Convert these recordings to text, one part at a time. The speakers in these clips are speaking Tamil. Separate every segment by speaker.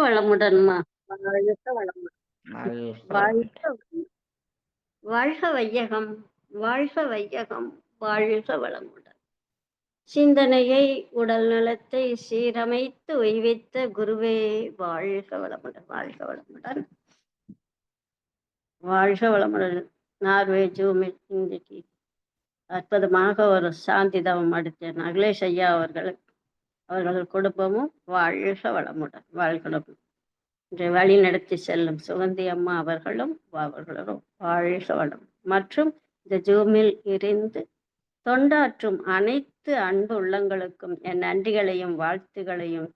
Speaker 1: வளமுடன்மா. வாழ்க வளமுடன்.
Speaker 2: வாழ்க
Speaker 1: வாழ்க
Speaker 2: வளமுடன்.
Speaker 1: வாழ்க வையகம், வாழ்க வையகம், வாழ்க வளமுடன். சிந்தனையை, உடல் நலத்தை சீரமைத்து உய்வித்த குருவே வாழ்க வளமுடன், வாழ்க வளமுடன், வாழ்க வளமுடன். நார்வே ஜூமில் இன்றைக்கு அற்புதமாக ஒரு சாந்தி தவம் அடுத்த அகிலேஷ் ஐயா அவர்கள் குடும்பமும் வாழ்க வளமுடன், வாழ்க வளமுடன். இன்று வழி நடத்தி செல்லும் சுகந்தி அம்மா அவர்களும் வாழ்க வளம் மற்றும் இந்த ஜூமில் இருந்து தொண்டாற்றும் அனைத்து அன்பு உள்ளங்களுக்கும் என் நன்றிகளையும் வாழ்த்துகளையும்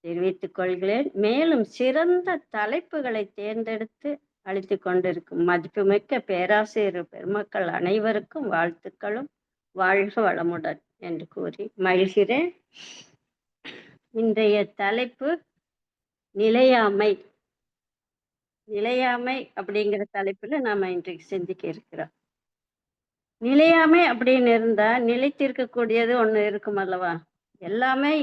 Speaker 1: தெரிவித்துக் கொள்கிறேன். மேலும் சிறந்த தலைப்புகளை தேர்ந்தெடுத்து அளித்து கொண்டிருக்கும் மதிப்புமிக்க பேராசிரியர் பெருமக்கள் அனைவருக்கும் வாழ்த்துக்களும் வாழ்க வளமுடன் என்று கூறி மகிழ்கிறேன். இன்றைய தலைப்பு நிலையாமை. நிலையாமை அப்படிங்கிற தலைப்புல நாம இன்றைக்கு சிந்திக்க இருக்கிறோம். நிலையாமை அப்படின்னு இருந்தா நிலைத்திருக்கக்கூடியது ஒண்ணு இருக்கும் அல்லவா? எல்லாமே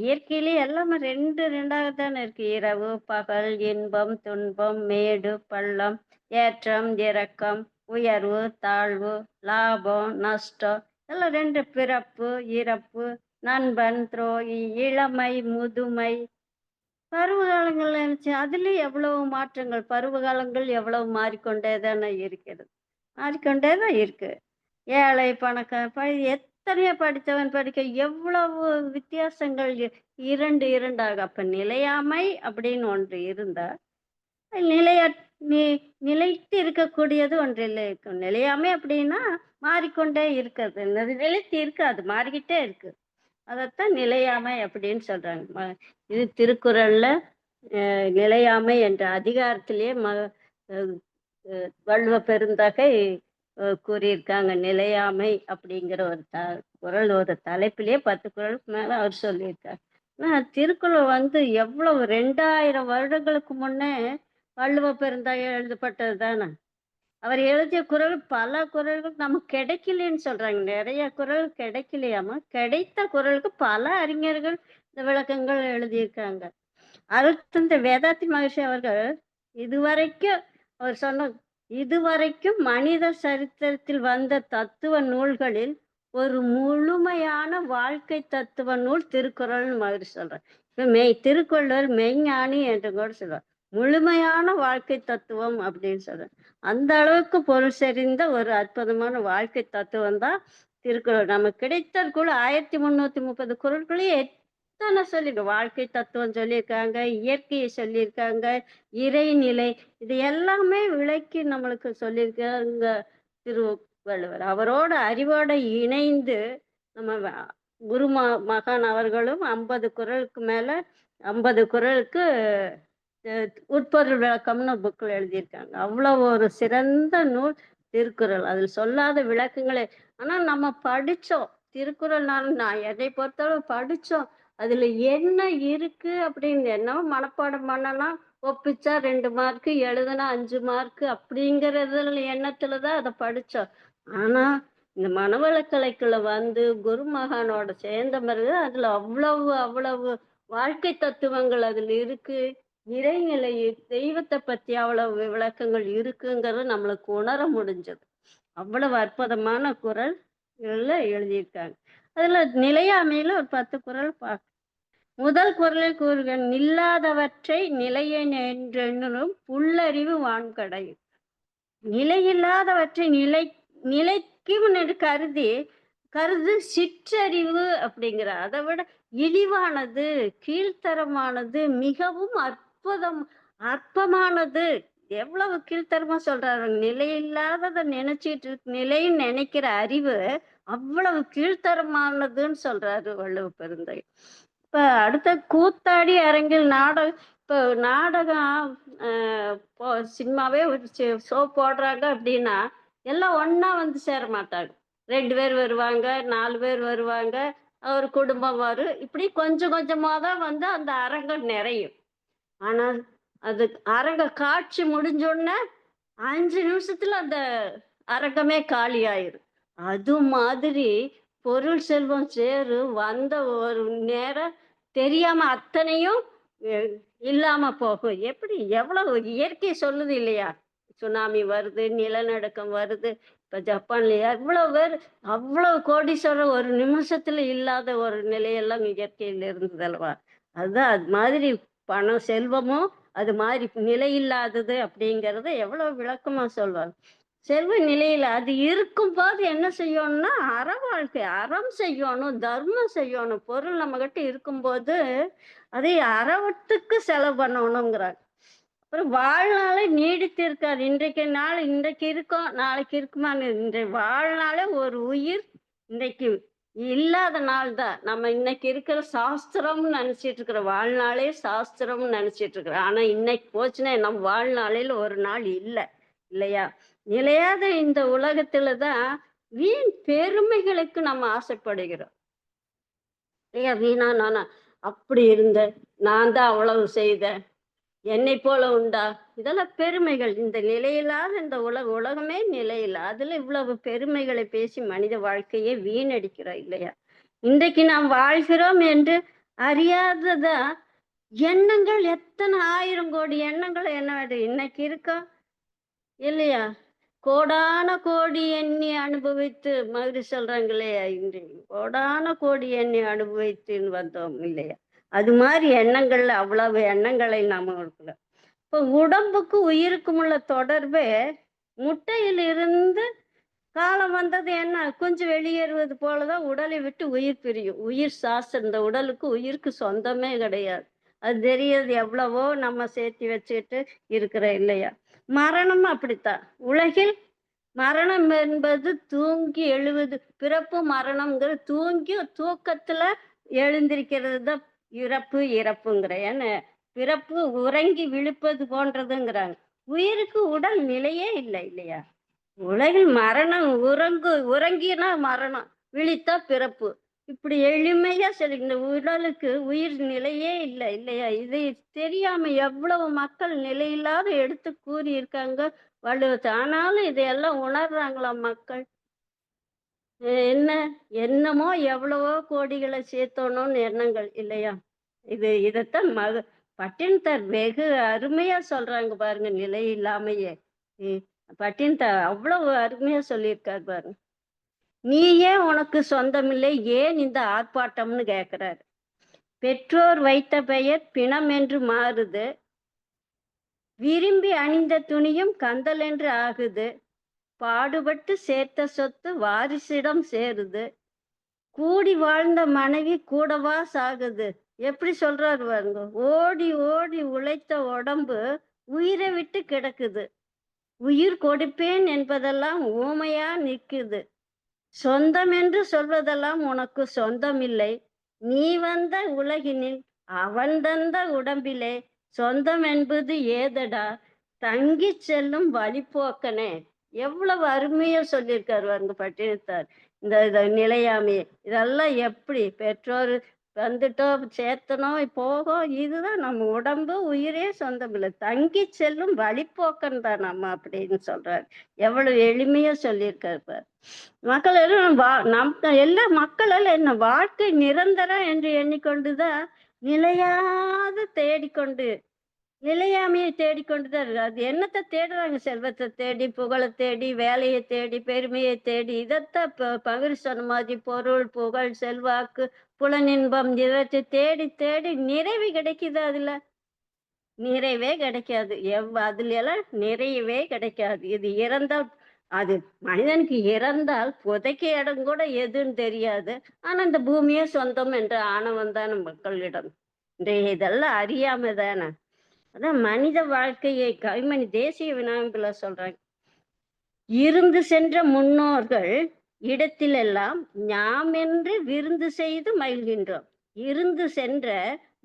Speaker 1: இயற்கையிலே எல்லாமே ரெண்டாக தானே இருக்கு. இரவு பகல், இன்பம் துன்பம், மேடு பள்ளம், ஏற்றம் இறக்கம், உயர்வு தாழ்வு, லாபம் நஷ்டம், எல்லாம் ரெண்டு. பிறப்பு இறப்பு, நண்பன் துரோகி, இளமை முதுமை, பருவ காலங்கள் இருந்துச்சு. அதுலயும் எவ்வளவு மாற்றங்கள், பருவ காலங்கள் எவ்வளவு மாறிக்கொண்டே தானே இருக்கிறது, மாறிக்கொண்டே தான் இருக்கு. ஏழை பணக்காரன் எத்தனையோ படித்தவன் படிக்க எவ்வளவு வித்தியாசங்கள் இரண்டாக. அப்ப நிலையாமை அப்படின்னு ஒன்று இருந்தா நிலைய நிலைத்து இருக்கக்கூடியது ஒன்று இல்லை இருக்கும். நிலையாமை அப்படின்னா மாறிக்கொண்டே இருக்கிறது, நிலைத்து இருக்கு, அது மாறிக்கிட்டே இருக்கு. அதைத்தான் நிலையாமை அப்படின்னு சொல்றாங்க. இது திருக்குறள்ல நிலையாமை என்ற அதிகாரத்திலேயே வள்ளுவ பெருந்தகை கூறியிருக்காங்க. நிலையாமை அப்படிங்கிற ஒரு குறள், ஒரு தலைப்பிலேயே 10 குறளுக்கு மேல அவர் சொல்லியிருக்காரு. திருக்குறள் எவ்வளவு 2000 வருடங்களுக்கு முன்னே வள்ளுவ பெருந்தகை எழுதப்பட்டது தானே. அவர் எழுதிய குறள், பல குறள்கள் நமக்கு கிடைக்கலன்னு சொல்றாங்க. நிறைய குறள் கிடைக்கலையாமா, கிடைத்த குறளுக்கு பல அறிஞர்கள் இந்த விளக்கங்கள் எழுதியிருக்காங்க. அடுத்து இந்த வேதாத்தி மகர்ஷி அவர்கள் இதுவரைக்கும் அவர் சொன்ன, இதுவரைக்கும் மனித சரித்திரத்தில் வந்த தத்துவ நூல்களில் ஒரு முழுமையான வாழ்க்கை தத்துவ நூல் திருக்குறள்னு மகர்ஷி சொல்றார். இப்ப திருக்குறள் மெய்ஞானி என்று கூட சொல்றார். முழுமையான வாழ்க்கை தத்துவம் அப்படின்னு சொல்றார். அந்த அளவுக்கு பொருள் செறிந்த ஒரு அற்புதமான வாழ்க்கை தத்துவம் தான் திருக்குறள். நமக்கு கிடைத்த கூட 1330 குறள்களையே எத்தனை சொல்லிருக்க. வாழ்க்கை தத்துவம் சொல்லியிருக்காங்க, இயற்கையை சொல்லியிருக்காங்க, இறைநிலை, இது எல்லாமே விளக்கி நம்மளுக்கு சொல்லியிருக்காங்க திருவள்ளுவர். அவரோட அறிவோட இணைந்து நம்ம குரு மகான் அவர்களும் 50 குறளுக்கு மேல 50 குறளுக்கு உட்பொருள் விளக்கம்னு புக்கில் எழுதியிருக்காங்க. அவ்வளவு ஒரு சிறந்த நூல் திருக்குறள். அதில் சொல்லாத விளக்கங்களே. ஆனா நம்ம படிச்சோம் திருக்குறள். நான் என்னை பொறுத்தளவு படிச்சோம், அதுல என்ன இருக்கு அப்படின்னு. என்னவோ மனப்பாடம் பண்ணலாம், ஒப்பிச்சா 2 மார்க்கு, எழுதுனா 5 மார்க்கு அப்படிங்கறதுல எண்ணத்துலதான் அதை படிச்சோம். ஆனா இந்த மனவளக்கலைக்குள்ள குரு மகானோட சேர்ந்த பிறகு அதுல அவ்வளவு வாழ்க்கை தத்துவங்கள் அதுல இருக்கு. இறைநிலை, தெய்வத்தை பத்தி அவ்வளவு விளக்கங்கள் இருக்குங்கிறது நம்மளுக்கு உணர முடிஞ்சது. அவ்வளவு அற்புதமான குறள் எழுதியிருக்காங்க. அதுல நிலையாமையில ஒரு 10 குறள் பார்க்க. முதல் குறளில் கூறுக, நில்லாதவற்றை நிலையை என்றென்னும் புல்லறிவு வான்கடை. நிலையில்லாதவற்றை நிலைக்கும் என்று கருது சிற்றறிவு அப்படிங்கிற. அதை விட இழிவானது, கீழ்த்தரமானது, மிகவும் அற்பமானது. எவ்வளவு கீழ்த்தரமா சொல்றாரு. நிலையில்லாததை நினைச்சிட்டு நிலைன்னு நினைக்கிற அறிவு அவ்வளவு கீழ்த்தரமானதுன்னு சொல்றாரு வள்ளுவ பெருந்தகை. இப்ப அடுத்த கூத்தாடி அரங்கில் இப்ப நாடகம் சினிமாவே ஷோ போடுறாங்க அப்படின்னா எல்லாம் ஒன்னா சேர மாட்டாங்க. 2 பேர் வருவாங்க, 4 பேர் வருவாங்க, ஒரு குடும்பம் வரும். இப்படி கொஞ்சம் கொஞ்சமா தான் அந்த அரங்கம் நிறையும். ஆனா அது அரங்க காட்சி முடிஞ்சோடனே 5 நிமிஷத்துல அந்த அரங்கமே காலி ஆயிரும். அது மாதிரி பொருள் செல்வம் சேரு ஒரு நேரம் தெரியாம அத்தனையும் எ- இல்லாம போகும். எப்படி எவ்வளவு இயற்கை சொல்லுது இல்லையா? சுனாமி வருது, நிலநடுக்கம் வருது. இப்ப ஜப்பான்ல எவ்வளவு பேர், அவ்வளவு கோடீஸ்வரர் ஒரு நிமிஷத்துல இல்லாத ஒரு நிலையெல்லாம் இயற்கையில இருந்தது அல்லவா? அதுதான் அது மாதிரி பணம் செல்வமும் அது மாதிரி நிலையில்லாதது அப்படிங்கறத எவ்வளவு விளக்கமா சொல்வாங்க. செல்வ நிலையில அது இருக்கும்போது என்ன செய்யணும்னா அற வாழ்க்கை, அறம் செய்யணும், தர்மம் செய்யணும். பொருள் நம்ம கிட்ட இருக்கும்போது அதை அறவத்துக்கு செலவு பண்ணணுங்கிறாங்க. அப்புறம் வாழ்நாளே நீடித்து இருக்காது. இன்றைக்கு நாள் இன்றைக்கு இருக்கோம், நாளைக்கு இருக்குமான்னு. இன்றைய வாழ்நாளே ஒரு உயிர் இன்றைக்கு இல்லாத நாள் தான். நம்ம இன்னைக்கு இருக்கிற சாஸ்திரம்னு நினைச்சிட்டு இருக்கிற வாழ்நாளே சாஸ்திரம்னு நினைச்சிட்டு இருக்கிறோம். ஆனா இன்னைக்கு போச்சுன்னா நம்ம வாழ்நாளையில ஒரு நாள் இல்லை, இல்லையா? நிலையாத இந்த உலகத்துல தான் வீண் பெருமைகளுக்கு நம்ம ஆசைப்படுகிறோம். இல்லையா? வீணா நானா அப்படி இருந்தேன், நான் தான் அவ்வளவு செய்தேன், என்னை போல உண்டா? இதெல்லாம் பெருமைகள். இந்த நிலையில்லாத இந்த உலகமே நிலையில்லை. அதுல இவ்வளவு பெருமைகளை பேசி மனித வாழ்க்கையை வீணடிக்கிறோம், இல்லையா? இன்றைக்கு நாம் வாழ்கிறோம் என்று அறியாததா எண்ணங்கள், எத்தனை ஆயிரம் கோடி எண்ணங்கள் என்ன வேண்டு இன்னைக்கு இருக்கா, இல்லையா? கோடான கோடி எண்ணி அனுபவித்து மகிழ்ச்சி சொல்றாங்க இல்லையா? இன்றைக்கு கோடான கோடி எண்ணி அனுபவித்துன்னு வந்தோம், இல்லையா? அது மாதிரி எண்ணங்கள்ல அவ்வளவு எண்ணங்களை நாம இருக்கல. இப்போ உடம்புக்கு உயிருக்கும் உள்ள தொடர்பே முட்டையிலிருந்து காலம் வந்தது என்ன கொஞ்சம் வெளியேறுவது போலதான் உடலை விட்டு உயிர் பிரியும். உயிர் சாஸ்திரம், இந்த உடலுக்கு உயிருக்கு சொந்தமே கிடையாது. அது தெரியாது. எவ்வளவோ நம்ம சேர்த்து வச்சுக்கிட்டு இருக்கிற, இல்லையா? மரணம் அப்படித்தான். உலகில் மரணம் என்பது தூங்கி எழுவது, பிறப்பு மரணம்ங்கிற தூங்கி தூக்கத்துல எழுந்திருக்கிறது தான் இறப்பு இறப்புங்கிற. ஏன்னா பிறப்பு உறங்கி விழுப்பது போன்றதுங்கிறாங்க. உயிருக்கு உடல் நிலையே இல்லை, இல்லையா? உலகில் மரணம் உறங்கினா மரணம், விழித்தா பிறப்பு. இப்படி எளிமையா சொல்லி இந்த உடலுக்கு உயிர் நிலையே இல்லை, இல்லையா? இது தெரியாம எவ்வளவு மக்கள் நிலையில்லாத எடுத்து கூறி இருக்காங்க வள்ளுவத்தை. ஆனாலும் இதையெல்லாம் உணர்றாங்களா மக்கள்? என்ன என்னமோ எவ்வளவோ கோடிகளை சேர்த்தோணும்னு எண்ணங்கள், இல்லையா? இதைத்தான் பட்டினத்தார் வெகு அருமையா சொல்றாங்க பாருங்க. நிலை இல்லாமையே பட்டினத்தார் அவ்வளவு அருமையா சொல்லியிருக்காரு பாருங்க. நீயே உனக்கு சொந்தமில்லை, ஏன் இந்த ஆர்ப்பாட்டம்னு கேக்குறாரு. பெற்றோர் வைத்த பெயர் பிணம் என்று மாறுது, விரும்பி அணிந்த துணியும் கந்தல் என்று ஆகுது, பாடுபட்டு சேர்த்த சொத்து வாரிசிடம் சேருது, கூடி வாழ்ந்த மனைவி கூடவா சாகுது. எப்படி சொல்றாரு பாருங்க. ஓடி ஓடி உழைத்த உடம்பு உயிரை விட்டு கிடக்குது, உயிர் கொடுப்பேன் என்பதெல்லாம் ஊமையா நிற்குது, சொந்தம் என்று சொல்வதெல்லாம் உனக்கு சொந்தமில்லை, நீ வந்த உலகினில் அவன் தந்த உடம்பிலே சொந்தம் என்பது ஏதடா, தங்கி செல்லும் வழிபோக்கனே. எவ்வளவு அருமையா சொல்லியிருக்காரு பாருங்க பட்டினத்தார். இந்த நிலையாமை இதெல்லாம் எப்படி பெற்றோர் வந்துட்டோம் சேர்த்தனோம் போகும், இதுதான் நம்ம உடம்பு உயிரே சொந்தம் இல்லை, தங்கி செல்லும் வழிபோக்கன் தான் நம்ம அப்படின்னு சொல்றாரு. எவ்வளவு எளிமையா சொல்லியிருக்காரு பாரு. மக்கள் எல்லாம் எல்லா மக்கள் எல்லாம் என்ன வாழ்க்கை நிரந்தரம் என்று எண்ணிக்கொண்டுதான் நிலையாது தேடிக்கொண்டு, நிலையாமையை தேடிக்கொண்டுதான் இருக்கு. அது என்னத்தை தேடுறாங்க? செல்வத்தை தேடி, புகழை தேடி, வேலையை தேடி, பெருமையை தேடி. இதைத்தான் பகிர் சொன்ன மாதிரி பொருள் புகழ் செல்வாக்கு புலனின்பம் இவற்றை தேடி தேடி நிறைவு கிடைக்குது. அதுல நிறைவே கிடைக்காது. அதுல எல்லாம் நிறையவே கிடைக்காது. இது இறந்தால், அது மனிதனுக்கு இறந்தால் புதைக்க இடம் கூட எதுன்னு தெரியாது. ஆனா இந்த பூமியே சொந்தம் என்ற ஆணவம் தானே மக்களிடம். இதெல்லாம் அறியாம தானே. அதான் மனித வாழ்க்கையை கவிமணி தேசிய வினாவில சொல்றாங்க. இருந்து சென்ற முன்னோர்கள் இடத்திலெல்லாம் நாம் என்று விருந்து செய்து மகிழ்கின்றோம். இருந்து சென்ற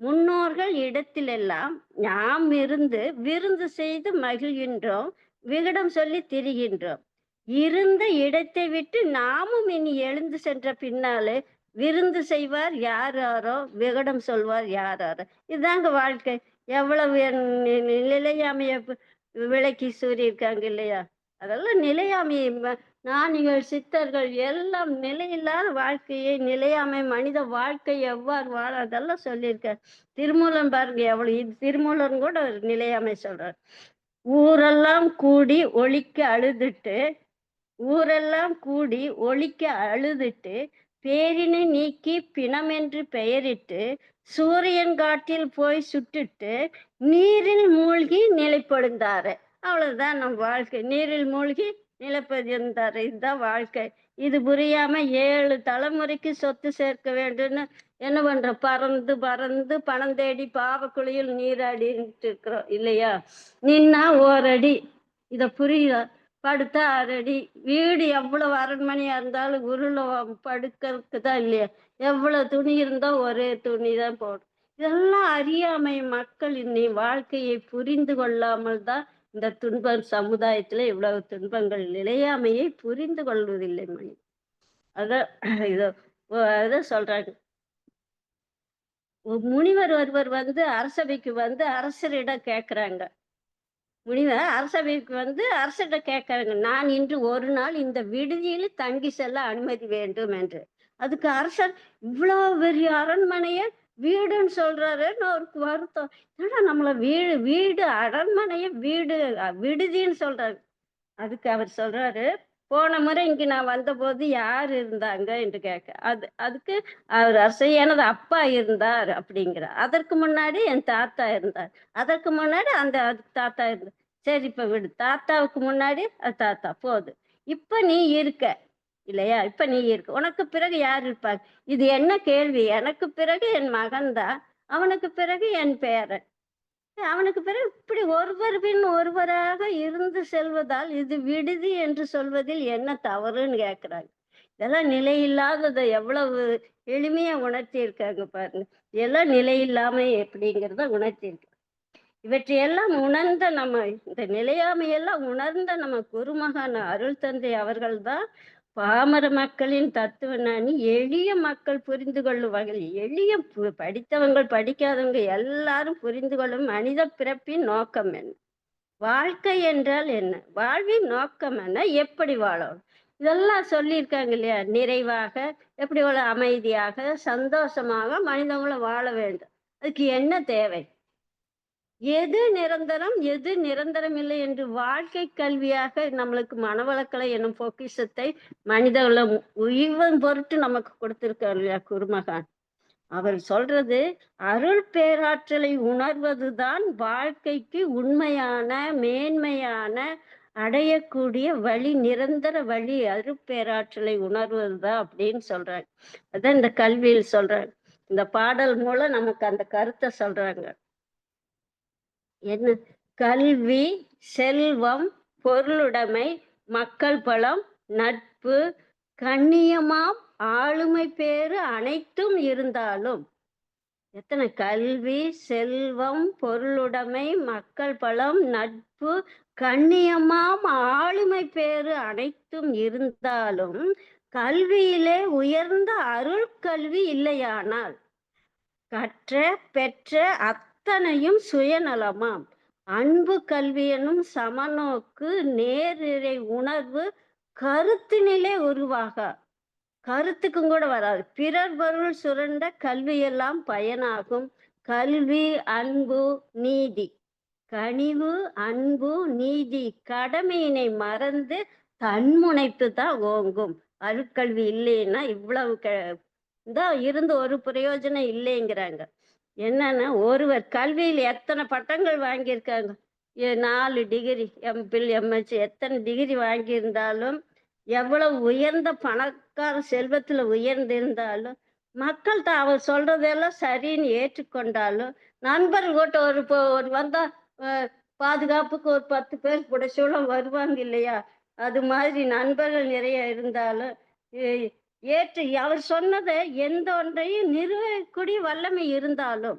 Speaker 1: முன்னோர்கள் இடத்திலெல்லாம் நாம் இருந்து விருந்து செய்து மகிழ்கின்றோம், விகடம் சொல்லி திரிகின்றோம். இருந்த இடத்தை விட்டு நாமும் இனி எழுந்து சென்ற பின்னாலே விருந்து செய்வார் யாராரோ, விகடம் சொல்வார் யாராரோ. இதுதாங்க வாழ்க்கை. எவ்வளவு நிலையாமைய விளக்கி சூறியிருக்காங்க, இல்லையா? அதெல்லாம் நிலையாமை. ஞானிகள், சித்தர்கள் எல்லாம் நிலையில்லாத வாழ்க்கையை, நிலையாமை, மனித வாழ்க்கை எவ்வாறு வாழ அதெல்லாம் சொல்லியிருக்காரு. திருமூலன் பாருங்க எவ்வளவு திருமூலன் கூட ஒரு நிலையாமை சொல்றார். ஊரெல்லாம் கூடி ஒலிக்க அழுதுட்டு ஊரெல்லாம் கூடி ஒலிக்க அழுதுட்டு பேரினை நீக்கி பிணமென்று பெயரிட்டு சூரியன் காட்டில் போய் சுட்டுட்டு நீரில் மூழ்கி நிலைப்படுந்தாரு. அவ்வளவுதான் நம் வாழ்க்கை. நீரில் மூழ்கி நிலைப்பதிருந்தாரு. இதுதான் வாழ்க்கை. இது புரியாம 7 தலைமுறைக்கு சொத்து சேர்க்க வேண்டும்னு என்ன பண்றோம்? பறந்து பறந்து பணம் தேடி பாவக்குழியில் நீராடிட்டு இருக்கிறோம் இல்லையா? நின்னா ஓரடி. இத புரியுதா? படுத்தா 6 அடி. வீடு எவ்வளவு அரண்மனையா இருந்தாலும் உருள படுக்கறதுக்கு தான் இல்லையா? எவ்வளவு துணி இருந்தா ஒரே துணி தான் போடும். இதெல்லாம் அறியாமை. மக்கள் இன்னை வாழ்க்கையை புரிந்து கொள்ளாமல் தான் இந்த துன்பம் சமுதாயத்துல இவ்வளவு துன்பங்கள். நிலையாமையை புரிந்து கொள்வதில்லை மனிதன். அதான் இதோ அதான் சொல்றாங்க. ஒரு முனிவர் ஒருவர் வந்து அரசவைக்கு வந்து அரசரிடம் கேட்கிறாங்க. முனிவர் அரசவைக்கு வந்து அரசர்கிட்ட கேட்கறாங்க, நான் இன்று ஒரு நாள் இந்த விடுதியில் தங்கி செல்ல அனுமதி வேண்டும் என்று. அதுக்கு அரசர், இவ்வளவு பெரிய அரண்மனைய வீடுன்னு சொல்றாருன்னு அவருக்கு வருத்தம். ஏன்னா நம்மள வீடு வீடு அரண்மனைய வீடு விடுதின்னு சொல்றாரு. அதுக்கு அவர் சொல்றாரு, போன முறை இங்க நான் வந்தபோது யார் இருந்தாங்க என்று கேட்க, அதுக்கு அவர் அரசர், எனது அப்பா இருந்தார் அப்படிங்கிறார். அதற்கு முன்னாடி என் தாத்தா இருந்தார். அதற்கு முன்னாடி அந்த தாத்தா இருந்தார். சரி இப்ப விடு, தாத்தாவுக்கு முன்னாடி அது தாத்தா போது. இப்ப நீ இருக்க இல்லையா? இப்ப நீ இருக்க, உனக்கு பிறகு யார் இருப்பாங்க? இது என்ன கேள்வி? எனக்கு பிறகு என் மகன்தான், அவனுக்கு பிறகு என் பேரன், அவனுக்கு பிறகு இப்படி ஒருவர் பின் ஒருவராக இருந்து செல்வதால் இது விடுதி என்று சொல்வதில் என்ன தவறுன்னு கேக்குறாங்க. இதெல்லாம் நிலையில்லாததை எவ்வளவு எளிமையா உணர்த்தி இருக்காங்க பாருங்க. இதெல்லாம் நிலையில்லாமை எப்படிங்கிறத உணர்த்தியிருக்கு. இவற்றையெல்லாம் உணர்ந்த நம்ம, இந்த நிலையாமையெல்லாம் உணர்ந்த நம்ம குருமகான் அருள் தந்தை அவர்கள்தான் பாமர மக்களின் தத்துவ ஞானி. எளிய மக்கள் புரிந்து கொள்ளும் வகையில், எளிய படித்தவங்கள் படிக்காதவங்க எல்லாரும் புரிந்து கொள்ளும் மனித பிறப்பின் நோக்கம் என்ன, வாழ்க்கை என்றால் என்ன, வாழ்வின் நோக்கம் என்ன, எப்படி வாழணும், இதெல்லாம் சொல்லியிருக்காங்க இல்லையா? நிறைவாக எப்படி வாழ, அமைதியாக சந்தோஷமாக மனிதங்களும் வாழ வேண்டும். அதுக்கு என்ன தேவை, எது நிரந்தரம் எது நிரந்தரம் இல்லை என்று வாழ்க்கை கல்வியாக நம்மளுக்கு மனவளக்கலை என்னும் பொக்கிஷத்தை மனிதகுல உய்வன் பொருட்டு நமக்கு கொடுத்திருக்கார் இல்லையா குருமகான். அவர் சொல்றது, அருள் பேராற்றலை உணர்வதுதான் வாழ்க்கைக்கு உண்மையான மேன்மையான அடையக்கூடிய வழி, நிரந்தர வழி. அருட்பேராற்றலை உணர்வதுதான் அப்படின்னு சொல்றாங்க. அதான் இந்த கல்வியில் சொல்றாங்க. இந்த பாடல் மூலம் நமக்கு அந்த கருத்தை சொல்றாங்க. என்ன? கல்வி, செல்வம், பொருளுடைமை, மக்கள் பலம், நட்பு, கண்ணியமாம் ஆளுமை பேறு அனைத்தும் இருந்தாலும், எத்தனை கல்வி, செல்வம், பொருளுடைமை, மக்கள் பலம், நட்பு, கண்ணியமாம் ஆளுமை பேறு அனைத்தும் இருந்தாலும் கல்வியிலே உயர்ந்த அருள் கல்வி இல்லையானால் கற்ற பெற்ற அத்தனையும் சுயநலமாம். அன்பு கல்வியனும் சமநோக்கு நேரிரை உணர்வு கருத்தினிலே உருவாக, கருத்துக்கும் கூட வராது. பிறர் பொருள் சுரண்ட கல்வியெல்லாம் பயனாகும். கல்வி, அன்பு, நீதி, கனிவு, அன்பு, நீதி, கடமையினை மறந்து தன்முனைப்பு தான் ஓங்கும். அருட்கல்வி இல்லைன்னா இவ்வளவு தான் இருந்து ஒரு பிரயோஜனம் இல்லைங்கிறாங்க. என்னன்னா, ஒருவர் கல்வியில் எத்தனை பட்டங்கள் வாங்கியிருக்காங்க, 4 டிகிரி, எம்பில், எம்ஹெச், எத்தனை டிகிரி வாங்கியிருந்தாலும், எவ்வளவு உயர்ந்த பணக்கார செல்வத்துல உயர்ந்திருந்தாலும், மக்கள் தான் அவர் சொல்றதெல்லாம் சரின்னு ஏற்றுக்கொண்டாலும், நண்பர்கள் கூட்ட ஒரு வந்தா பாதுகாப்புக்கு ஒரு 10 பேர் புடைசூழ வருவாங்க இல்லையா? அது மாதிரி நண்பர்கள் நிறைய இருந்தாலும் ஏற்று அவர் சொன்னதை எந்த ஒன்றையும் நிறுவக்கூடிய வல்லமை இருந்தாலும்,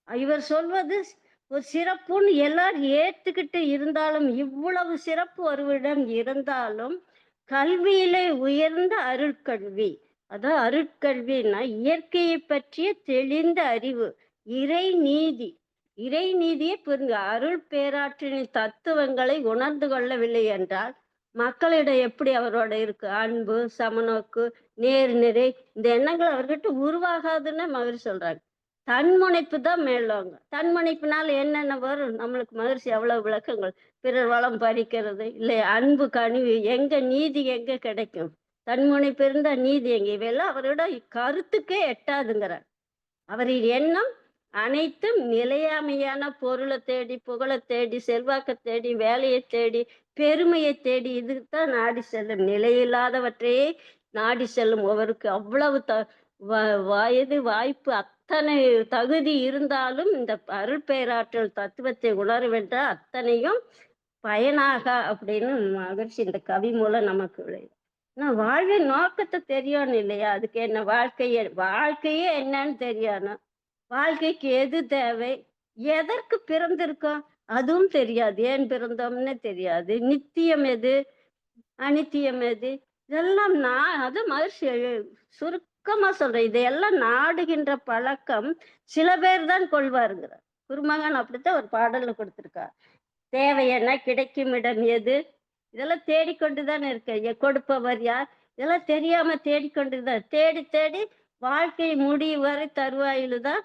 Speaker 1: இவர் சொல்வது ஒரு சிறப்புன்னு எல்லாரும் ஏத்துக்கிட்டு இருந்தாலும், இவ்வளவு சிறப்பு ஒருவரிடம் இருந்தாலும், கல்வியிலே உயர்ந்த அருட்கல்வி, அதான் அருட்கல்வின்னா இயற்கையை பற்றிய தெளிந்த அறிவு, இறை நீதி. இறை நீதியை புரிந்து அருள் பேராற்றின் தத்துவங்களை உணர்ந்து கொள்ளவில்லை என்றால் மக்களிடம் எப்படி அவரோட இருக்கு அன்பு, சமநோக்கு, நேர்நிறை, இந்த எண்ணங்கள் அவர்கிட்ட உருவாகாதுன்னு மகிழ்ச்சி சொல்றாங்க. தன்முனைப்பு தான் மேலோங்க. தன்முனைப்புனால என்னென்ன வரும்? நம்மளுக்கு மகிழ்ச்சி எவ்வளவு விளக்கங்கள். பிறர் வளம் பறிக்கிறது, இல்லை அன்பு கனிவு, எங்க நீதி எங்க கிடைக்கும்? தன்முனைப்பு இருந்தா நீதி எங்க? இவையெல்லாம் அவரோட கருத்துக்கே எட்டாதுங்கிறார். அவரின் எண்ணம் அனைத்தும் நிலையாமையான பொருளை தேடி, புகழை தேடி, செல்வாக்கை தேடி, வேலையை தேடி, பெருமையை தேடி இதுக்குத்தான் நாடி செல்லும். நிலையில்லாதவற்றையே நாடி செல்லும் அவருக்கு அவ்வளவு வயது வாய்ப்பு அத்தனை தகுதி இருந்தாலும் இந்த அருள் பேராற்றல் தத்துவத்தை உணரவென்றால் அத்தனையும் பயனாக அப்படின்னு மகிழ்ச்சி இந்த கவி மூலம் நமக்கு விளையும். நான் வாழ்வின் நோக்கத்தை தெரியணும் இல்லையா? அதுக்கு என்ன வாழ்க்கையே வாழ்க்கையே என்னன்னு தெரியணும். வாழ்க்கைக்கு எது தேவை? எதற்கு பிறந்திருக்கோம்? அதுவும் தெரியாது. ஏன் பிறந்தோம்னு தெரியாது. நித்தியம் எது? அநித்தியம் எது? இதெல்லாம் நான் அது மகிழ்ச்சி சுருக்கமா சொல்றேன். இதையெல்லாம் நாடுகின்ற பழக்கம் சில பேர் தான் கொள்வாருங்கிறார். குருமகன் அப்படித்தான் ஒரு பாடல்ல கொடுத்திருக்கார். தேவை என்ன? கிடைக்கும் இடம் எது? இதெல்லாம் தேடிக்கொண்டுதான் இருக்க. கொடுப்பவர் யார்? இதெல்லாம் தெரியாம தேடிக்கொண்டுதான் தேடி தேடி வாழ்க்கை முடிவு வரை தருவாயில்தான்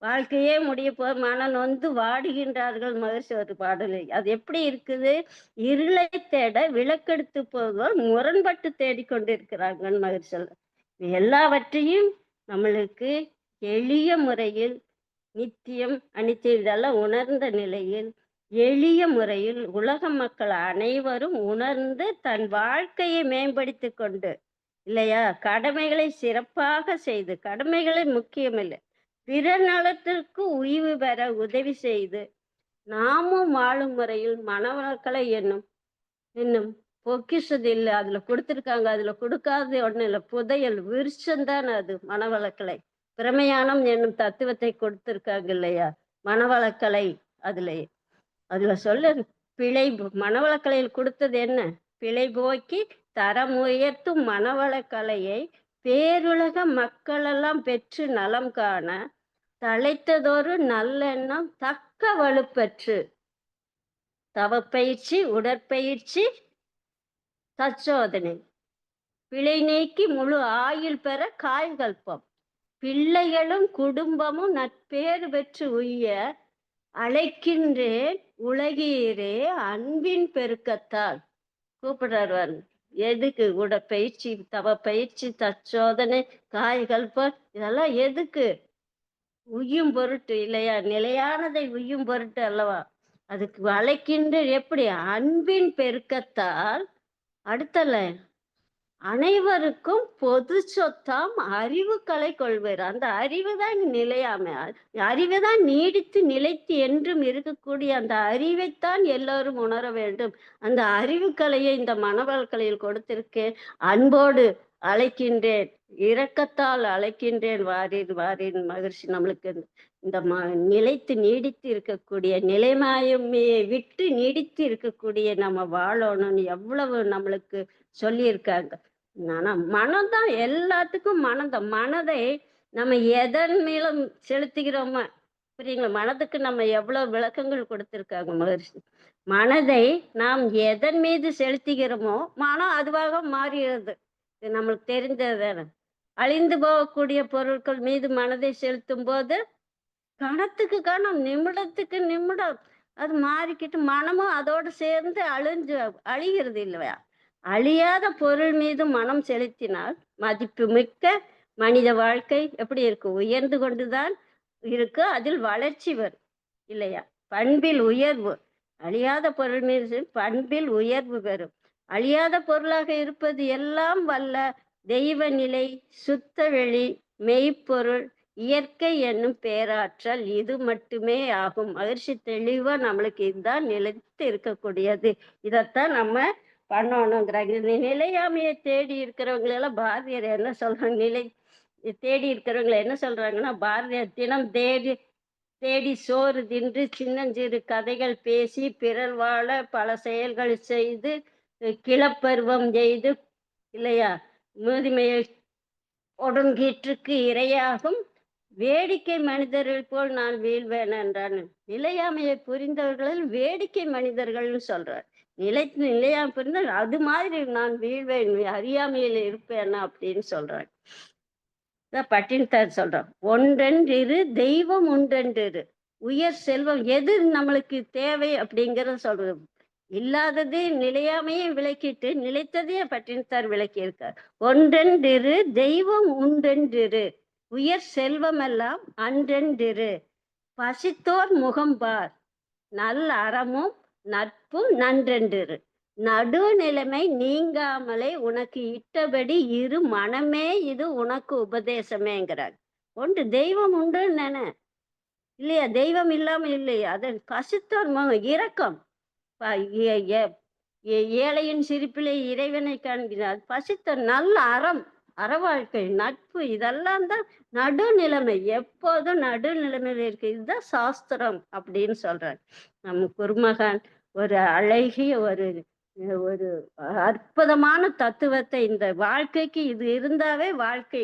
Speaker 1: வாழ்க்கையே முடிய போ மனம் நொந்து வாடுகின்றார்கள் மகிழ்ச்சி ஒரு பாடலை. அது எப்படி இருக்குது? இருளை தேட விளக்கெடுத்து போக முரண்பட்டு தேடிக்கொண்டிருக்கிறார்கள் மகிழ்ச்சி சொல்ற. எல்லாவற்றையும் நம்மளுக்கு எளிய முறையில் நித்தியம் அனித்தியம் இதெல்லாம் உணர்ந்த நிலையில் எளிய முறையில் உலக மக்கள் அனைவரும் உணர்ந்து தன் வாழ்க்கையை மேம்படுத்தி கொண்டு இல்லையா கடமைகளை சிறப்பாக செய்து கடமைகளை முக்கியமில்லை பிற நலத்திற்கு உய்வு பெற உதவி செய்து நாமும் வாழும் முறையில் மனவளக்கலை என்னும் இன்னும் பொக்கிஷது இல்லை அதுல கொடுத்திருக்காங்க அதுல கொடுக்காத ஒண்ணு இல்லை புதையல் விருட்சம்தான் அது மனவளக்கலை பிரமயானம் என்னும் தத்துவத்தை கொடுத்திருக்காங்க இல்லையா மனவளக்கலை அதுல சொல்ல பிழை மனவளக்கலையில் கொடுத்தது என்ன பிழை போக்கி தரம் உயர்த்தும் மனவளக்கலையை பேருலக மக்களெல்லாம் பெற்று நலம் காண தழைத்ததொரு நல்லெண்ணம் தக்க வலுப்பெற்று தவப்பயிற்சி உடற்பயிற்சி தற்சோதனை பிழை நீக்கி முழு ஆயுள் பெற காய்கல்பம் பிள்ளைகளும் குடும்பமும் நட்பேறு பெற்று உய்ய அழைக்கின்றேன் உலகீரே அன்பின் பெருக்கத்தால் கூப்பிடுறாரு எதுக்கு உடற்பயிற்சி தவப்பயிற்சி தற்சோதனை காய்கல்பம் இதெல்லாம் எதுக்கு உய்யும் பொருட்டு இல்லையா நிலையானதை உய்யும் பொருட்டு அல்லவா அதுக்கு அழைக்கின்ற எப்படி அன்பின் பெருக்கத்தால் அடுத்தல அனைவருக்கும் பொது சொத்தாம் அறிவுக்களை கொள்வார் அந்த அறிவு தான் நிலையாமை அறிவு தான் நீடித்து நிலைத்து என்றும் இருக்கக்கூடிய அந்த அறிவைத்தான் எல்லோரும் உணர வேண்டும் அந்த அறிவுக்கலையை இந்த மனவளக்கலையில் கொடுத்திருக்கேன் அன்போடு அழைக்கின்றேன் இரக்கத்தால் அழைக்கின்றேன் வாரின் வாரின் மகிழ்ச்சி நம்மளுக்கு இந்த நிலைத்து நீடித்து இருக்கக்கூடிய நிலைமாயமையை விட்டு நீடித்து இருக்கக்கூடிய நம்ம வாழணும்னு எவ்வளவு நம்மளுக்கு சொல்லியிருக்காங்க ஆனா மனம்தான் எல்லாத்துக்கும் மனம்தான் மனதை நம்ம எதன் மேலும் செலுத்துகிறோமா புரியுங்களா மனதுக்கு நம்ம எவ்வளவு விளக்கங்கள் கொடுத்திருக்காங்க மகிழ்ச்சி மனதை நாம் எதன் மீது செலுத்துகிறோமோ மனம் அதுவாக மாறுகிறது இது நம்மளுக்கு தெரிந்தது அழிந்து போகக்கூடிய பொருட்கள் மீது மனதை செலுத்தும் போது கணத்துக்கு கணம் நிமிடத்துக்கு நிமிடம் அது மாறிக்கிட்டு மனமும் அதோடு சேர்ந்து அழிகிறது இல்லையா அழியாத பொருள் மீது மனம் செலுத்தினால் மதிப்பு மிக்க மனித வாழ்க்கை எப்படி இருக்கு உயர்ந்து கொண்டுதான் இருக்கு அதில் வளர்ச்சி வரும் இல்லையா பண்பில் உயர்வு அழியாத பொருள் மீது பண்பில் உயர்வு பெறும் அழியாத பொருளாக இருப்பது எல்லாம் வல்ல தெய்வ நிலை சுத்த வெளி மெய்ப்பொருள் இயற்கை என்னும் பேராற்றல் இது மட்டுமே ஆகும் மகிழ்ச்சி தெளிவா நம்மளுக்கு இதுதான் நிலைத்து இருக்கக்கூடியது இதைத்தான் நம்ம பண்ணணுங்கிறாங்க இந்த நிலையாமையை தேடி இருக்கிறவங்களெல்லாம் பாரதியார் என்ன சொல்றாங்க நிலை தேடி இருக்கிறவங்களை என்ன சொல்றாங்கன்னா பாரதியார் தினம் தேடி தேடி சோறு தின்று சின்னஞ்சிறு கதைகள் பேசி பிறர் வாழ பல செயல்கள் செய்து கிளப்பருவம் செய்து இல்லையா முதுமையை ஒடுங்கீற்றுக்கு இரையாகும் வேடிக்கை மனிதர்கள் போல் நான் வீழ்வேன் என்றான் நிலையாமையை புரிந்தவர்களில் வேடிக்கை மனிதர்கள்னு சொல்றார் நிலையாம இருந்தா அது மாதிரி நான் வீழ்வேன், அறியாமையில இருப்பேனா அப்படின்னு சொல்றாங்க. இதான் பட்டினத்தார் சொல்றான். "ஒன்றென்றிரு தெய்வம் உண்டென்றிரு. உயர் செல்வம் எது நம்மளுக்கு தேவை அப்படிங்கிறத சொல்றது. இல்லாததே நிலையாமையே விளக்கிட்டு, நிலைத்ததையே பட்டினத்தார் விளக்கியிருக்கார். "ஒன்றென்றிரு தெய்வம் உண்டென்றிரு. உயர் செல்வமெல்லாம் அன்றென்றிரு. பசித்தோர் முகம்பார். நல் அறமும் நட்பும் நன்றென்றிரு. நடுநிலைமை நீங்காமலே உனக்கு இட்டபடி இரு மனமே இது உனக்கு உபதேசமேங்கிறார். ஒன்று தெய்வம் உண்டு நினை இல்லையா? தெய்வம் இல்லாம இல்லையா? அதன் பசித்தோர் முகம் இரக்கம். ப- ஏ- ஏ- ஏழையின் சிரிப்பிலே இறைவனை காண்கிறார். பசித்த நல்ல அறம், அற வாழ்க்கை, நட்பு, இதெல்லாம் தான் நடுநிலைமை. எப்போதும் நடுநிலைமையில இருக்கு. இதுதான் சாஸ்திரம் அப்படின்னு சொல்றார் நம்ம குருமகான். ஒரு அழகிய ஒரு ஒரு அற்புதமான தத்துவத்தை இந்த வாழ்க்கைக்கு இது இருந்தாவே வாழ்க்கை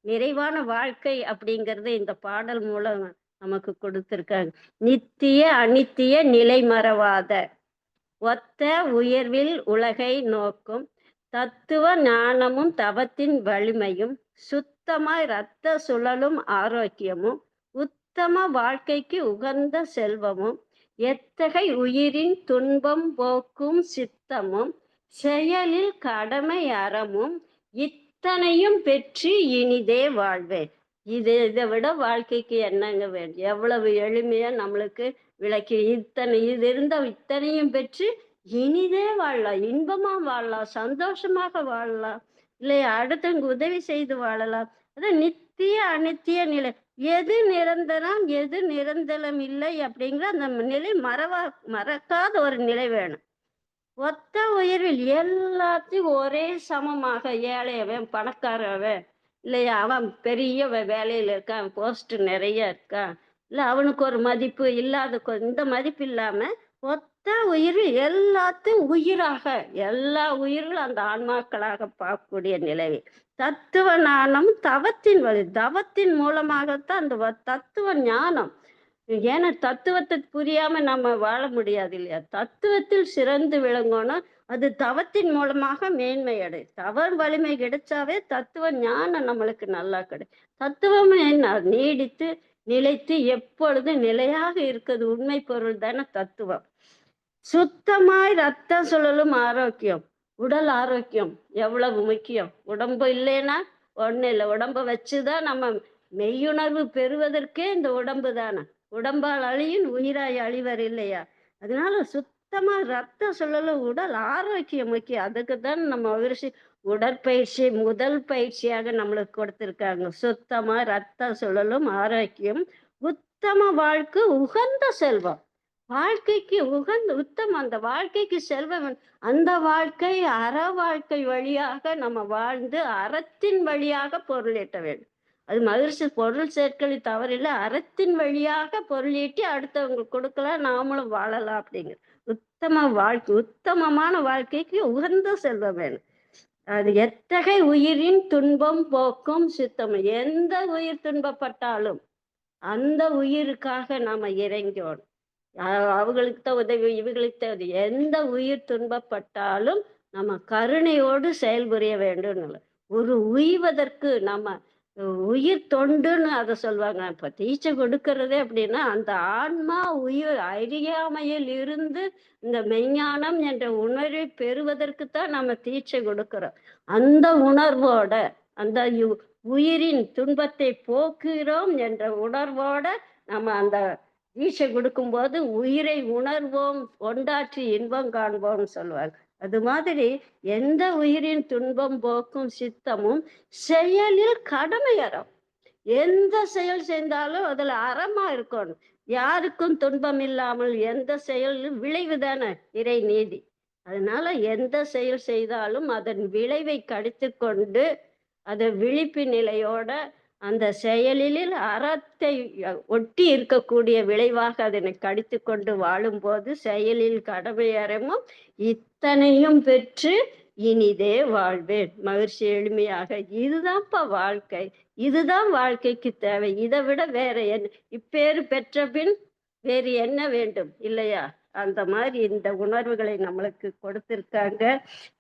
Speaker 1: நிறைவான வாழ்க்கை அப்படிங்கறத இந்த பாடல் மூலம் நமக்கு கொடுத்திருக்காங்க. நித்திய அனித்திய நிலை மறவாத ஒத்த உயர்வில் உலகை நோக்கும் தத்துவ ஞானமும் தவத்தின் வலிமையும் சுத்தமாய் இரத்த சுழலும் ஆரோக்கியமும் உத்தம வாழ்க்கைக்கு உகந்த செல்வமும் எத்தகை உயிரின் துன்பம் போக்கும் சித்தமும் செயலில் கடமை அறமும் இத்தனையும் பெற்று இனிதே வாழ்வேன். இதை விட வாழ்க்கைக்கு என்னங்க வேணும்? எவ்வளவு எளிமையா நம்மளுக்கு விளக்கி இது இருந்த இத்தனையும் பெற்று இனிதே வாழலாம், இன்பமா வாழலாம், சந்தோஷமாக வாழலாம், இல்லையா? அடுத்தவங்க உதவி செய்து வாழலாம். அதான் நித்திய அனித்திய நிலை. எது நிரந்தரம் எது நிரந்தரம் இல்லை அப்படிங்கிற அந்த நிலை மறக்காத ஒரு நிலை வேணும். ஒத்த உயர்வில் எல்லாத்தையும் ஒரே சமமாக, ஏழையவன் பணக்காரவன் இல்லையா, அவன் பெரிய வேலையில இருக்கான், போஸ்ட் நிறைய இருக்கான், இல்ல அவனுக்கு ஒரு மதிப்பு இல்லாத இந்த மதிப்பு இல்லாம ஒத்த உயிர்வில் எல்லாத்தையும் உயிராக, எல்லா உயிர்களும் அந்த ஆன்மாக்களாக பார்க்கக்கூடிய நிலை. தத்துவ ஞானம் தவத்தின் வழி, தவத்தின் மூலமாகத்தான் அந்த தத்துவ ஞானம். ஏன்னா தத்துவத்தை புரியாம நம்ம வாழ முடியாது இல்லையா? தத்துவத்தில் சிறந்து விளங்கணும். அது தவத்தின் மூலமாக மேன்மை அடை. தவ வலிமை கிடைச்சாவே தத்துவ ஞானம் நம்மளுக்கு நல்லா தத்துவம் என்ன? நீடித்து நிலைத்து எப்பொழுது நிலையாக இருக்கிறது உண்மை பொருள் தானே தத்துவம். சுத்தமாய் ரத்த சுழலும் ஆரோக்கியம், உடல் ஆரோக்கியம் எவ்வளவு முக்கியம். உடம்பு இல்லைன்னா ஒண்ணு இல்லை. உடம்ப வச்சுதான் நம்ம மெய்யுணர்வு பெறுவதற்கே இந்த உடம்பு தானே. உடம்பால் அழியும் உயிராய் அழிவர் இல்லையா? அதனால சுத்தமா ரத்த சுழலும் உடல் ஆரோக்கியம் முக்கியம். அதுக்கு தான் நம்ம மகிழ்ச்சி உடற்பயிற்சி முதல் பயிற்சியாக நம்மளுக்கு கொடுத்திருக்காங்க. சுத்தமா ரத்த சுழலும் ஆரோக்கியம் உத்தம வாழ்க்கை உகந்த செல்வம். வாழ்க்கைக்கு உகந்த உத்தம அந்த வாழ்க்கைக்கு செல்வம். அந்த வாழ்க்கை அற வாழ்க்கை வழியாக நம்ம வாழ்ந்து அறத்தின் வழியாக பொருளீட்ட வேண்டும். அது மகிழ்ச்சி பொருள் சேர்க்கலை தவறில்ல. அறத்தின் வழியாக பொருளீட்டி அடுத்தவங்களுக்கு கொடுக்கலாம், நாமளும் வாழலாம் அப்படிங்கிற உத்தம வாழ்க்கை, உத்தமமான வாழ்க்கைக்கு உகந்த செல்வம் வேணும். அது எத்தகை உயிரின் துன்பம் போக்கும் சித்தம். எந்த உயிர் துன்பப்பட்டாலும் அந்த உயிருக்காக நாம இறங்கணும். அவங்களுக்கு தான் உதவி, இவங்களுக்கு தான் உதவி. எந்த உயிர் துன்பப்பட்டாலும் நம்ம கருணையோடு செயல்புரிய வேண்டும். ஒரு உய்வதற்கு நம்ம உயிர் தொண்டுன்னு அதை சொல்லுவாங்க. இப்ப தீட்சை கொடுக்கறதே அப்படின்னா அந்த ஆன்மா உயிர் அறியாமையில் இருந்து இந்த மெஞ்ஞானம் என்ற உணர்வை பெறுவதற்குத்தான் நம்ம தீட்சை கொடுக்கிறோம். அந்த உணர்வோட அந்த உயிரின் துன்பத்தை போக்குகிறோம் என்ற உணர்வோட நம்ம அந்த ஈசை கொடுக்கும்போது உயிரை உணர்வோம், ஒன்றாற்றி இன்பம் காண்போம்னு சொல்லுவாங்க. அது மாதிரி எந்த உயிரின் துன்பம் போக்கும் சித்தமும் செயலில் கடமை அறம். எந்த செயல் செய்தாலும் அதுல அறமா இருக்கணும். யாருக்கும் துன்பம் இல்லாமல் எந்த செயலும் விளைவுதானே இறை நீதி. அதனால எந்த செயல் செய்தாலும் அதன் விளைவை கடித்து கொண்டு அதை விழிப்பு நிலையோட அந்த செயலில் அறத்தை ஒட்டி இருக்கக்கூடிய விளைவாக அதனை கடித்து கொண்டு வாழும்போது செயலில் கடமை அறமும் இத்தனையும் பெற்று இனிதே வாழ்வேன். மகிழ்ச்சி எளிமையாக. இதுதான்ப்பா வாழ்க்கை. இதுதான் வாழ்க்கைக்கு தேவை. இதை விட வேற என்ன? இப்பேறு பெற்ற பின் வேறு என்ன வேண்டும் இல்லையா? அந்த மாதிரி இந்த உணர்வுகளை நம்மளுக்கு கொடுத்திருக்காங்க.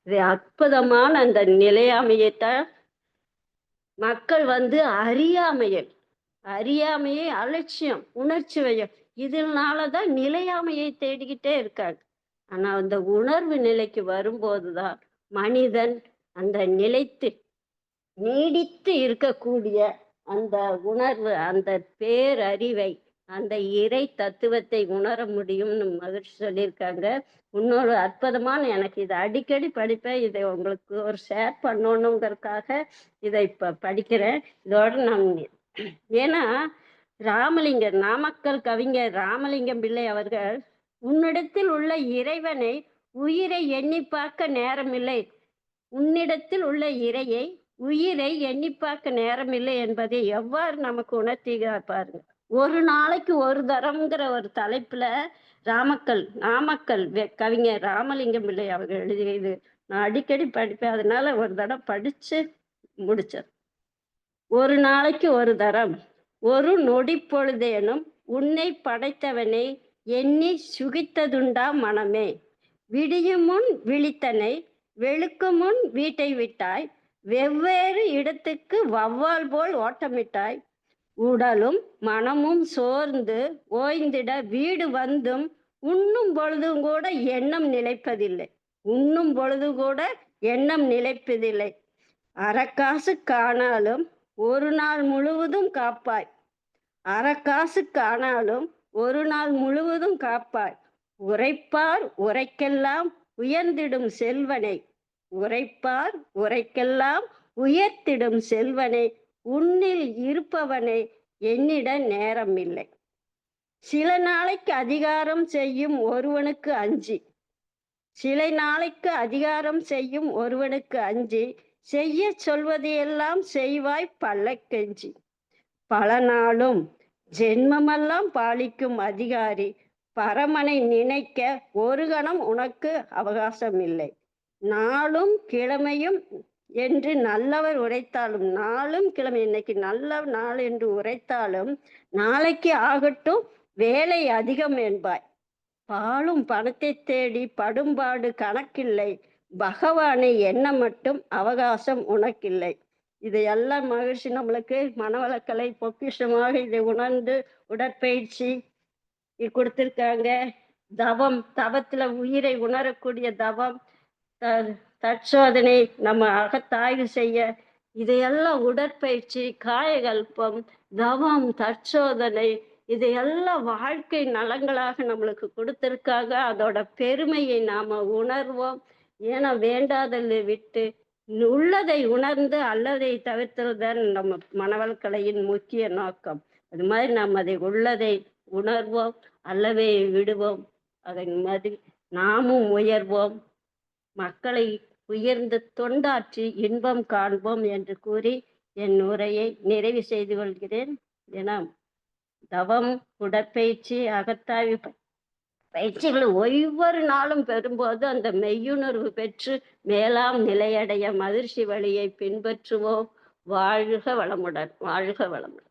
Speaker 1: இது அற்புதமான அந்த நிலையாமையைத்தான் மக்கள் வந்து அறியாமையை அலட்சியம், உணர்ச்சி வயம் இதனால தான் நிலையாமையை தேடிக்கிட்டே இருக்காங்க. ஆனா அந்த உணர்வு நிலைக்கு வரும்போதுதான் மனிதன் அந்த நிலைத்து நீடித்து இருக்கக்கூடிய அந்த உணர்வு, அந்த பேரறிவை, அந்த இறை தத்துவத்தை உணர முடியும்னு மகிழ்ச்சி சொல்லியிருக்காங்க. இன்னொரு அற்புதமான எனக்கு இதை அடிக்கடி படிப்பேன். இதை உங்களுக்கு ஒரு ஷேர் பண்ணணுங்கிறதுக்காக இதை இப்ப படிக்கிறேன். இதோட நான் ஏன்னா நாமக்கல் கவிஞர் ராமலிங்கம் பிள்ளை அவர்கள், "உன்னிடத்தில் உள்ள இறைவனை உயிரை எண்ணி பார்க்க நேரமில்லை. உன்னிடத்தில் உள்ள உயிரை எண்ணி பார்க்க நேரமில்லை" என்பதை எவ்வாறு நமக்கு உணர்த்துகிறார் பாருங்க. ஒரு நாளைக்கு ஒரு தரம்ங்கிற ஒரு தலைப்புல நாமக்கல் கவிஞர் ராமலிங்கம் பிள்ளை அவர்கள் எழுதியது நான் அடிக்கடி படிப்பேன். அதனால ஒரு தடவை படிச்சு முடிச்சேன். "ஒரு நாளைக்கு ஒரு தரம், ஒரு நொடி பொழுதேனும் உன்னை படைத்தவனை எண்ணி சுகித்ததுண்டா மனமே? விடியும் முன் விழித்தனை, வெளுக்கும் முன் வீட்டை விட்டாய், வெவ்வேறு இடத்துக்கு வௌவால் போல் ஓட்டமிட்டாய், உடலும் மனமும் சோர்ந்து ஓய்ந்திட வீடு வந்தும் உண்ணும் பொழுதும் கூட எண்ணம் நிலைப்பதில்லை. உண்ணும் பொழுது கூட எண்ணம் நிலைப்பதில்லை. அரைக்காசு காணாலும் ஒரு நாள் முழுவதும் காப்பாய். அரைக்காசு காணாலும் ஒரு நாள் முழுவதும் காப்பாய். உரைப்பார் உரைக்கெல்லாம் உயர்ந்திடும் செல்வனை, உரைப்பார் உரைக்கெல்லாம் உயர்த்திடும் செல்வனை, உன்னில் இருப்பவனை எண்ணிட நேரம் இல்லை. சில நாளைக்கு அதிகாரம் செய்யும் ஒருவனுக்கு அஞ்சி, சில நாளைக்கு அதிகாரம் செய்யும் ஒருவனுக்கு அஞ்சி, செய்ய சொல்வதையெல்லாம் செய்வாய் பல்லக்கெஞ்சி. பல நாளும் ஜென்மமெல்லாம் பாலிக்கும் அதிகாரி, பரமனை நினைக்க ஒரு கணம் உனக்கு அவகாசம் இல்லை. நாளும் கிழமையும் என்று நல்லவர் உரைத்தாலும், நாளும் கிழமை இன்னைக்கு நல்ல நாள் என்று உரைத்தாலும், நாளைக்கு ஆகட்டும் வேலை அதிகம் என்பாய். பாலும் பணத்தை தேடி படும்பாடு கணக்கில்லை, பகவானை எண்ண மட்டும் அவகாசம் உனக்கில்லை." இதையெல்லாம் மகிழ்ச்சி நம்மளுக்கு மனவளக்கலை பொக்கிஷமாக இதை உணர்ந்து உடற்பயிற்சி கொடுத்திருக்காங்க. தவத்துல உயிரை உணரக்கூடிய தவம், தற்சோதனை, நம்ம அகத்தாய்வு செய்ய இதையெல்லாம் உடற்பயிற்சி, காயகல்பம், தவம், தற்சோதனை இதையெல்லாம் வாழ்க்கை நலங்களாக நம்மளுக்கு கொடுத்திருக்காங்க. அதோட பெருமையை நாம உணர்வோம். ஏன்னா வேண்டாததை விட்டு உள்ளதை உணர்ந்து அல்லதை தவிர்த்தல்தான் நம்ம மனவளக்கலையின் முக்கிய நோக்கம். அது மாதிரி நாம் அதை உள்ளதை உணர்வோம், அல்லவை விடுவோம். அதன் மாதிரி நாமும் உயர்வோம், மக்களை உயர்ந்து தொண்டாற்றி இன்பம் காண்போம் என்று கூறி என் உரையை நிறைவு செய்து கொள்கிறேன். ஏன்னா தவம், உடற்பயிற்சி, அகத்தாய்வு பயிற்சிகள் ஒவ்வொரு நாளும் பெறும்போது அந்த மெய்யுணர்வு பெற்று மேலாம் நிலையடைய மகிழ்ச்சி வழியை பின்பற்றுவோம். வாழ்க வளமுடன், வாழ்க வளமுடன்.